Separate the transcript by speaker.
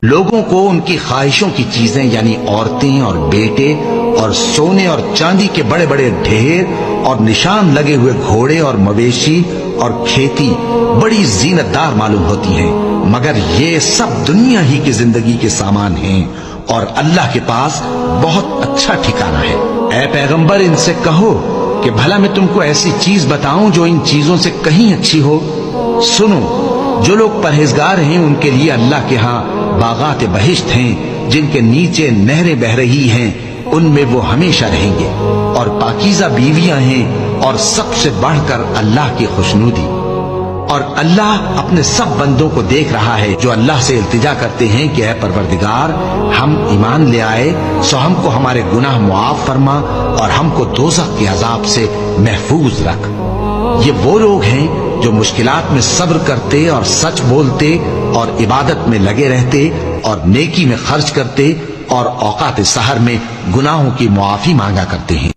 Speaker 1: لوگوں کو ان کی خواہشوں کی چیزیں یعنی عورتیں اور بیٹے اور سونے اور چاندی کے بڑے بڑے ڈھیر اور نشان لگے ہوئے گھوڑے اور مویشی اور کھیتی بڑی زینت دار معلوم ہوتی ہیں، مگر یہ سب دنیا ہی کی زندگی کے سامان ہیں اور اللہ کے پاس بہت اچھا ٹھکانہ ہے۔ اے پیغمبر ان سے کہو کہ بھلا میں تم کو ایسی چیز بتاؤں جو ان چیزوں سے کہیں اچھی ہو؟ سنو، جو لوگ پرہیزگار ہیں ان کے لیے اللہ کے ہاں باغات بہشت ہیں جن کے نیچے نہریں بہ رہی ہیں، ان میں وہ ہمیشہ رہیں گے، اور پاکیزہ بیویاں ہیں، اور سب سے بڑھ کر اللہ کی خوشنودی۔ اور اللہ اپنے سب بندوں کو دیکھ رہا ہے جو اللہ سے التجا کرتے ہیں کہ اے پروردگار، ہم ایمان لے آئے سو ہم کو ہمارے گناہ معاف فرما اور ہم کو دوزخ کے عذاب سے محفوظ رکھ۔ یہ وہ لوگ ہیں جو مشکلات میں صبر کرتے اور سچ بولتے اور عبادت میں لگے رہتے اور نیکی میں خرچ کرتے اور اوقات سحر میں گناہوں کی معافی مانگا کرتے ہیں۔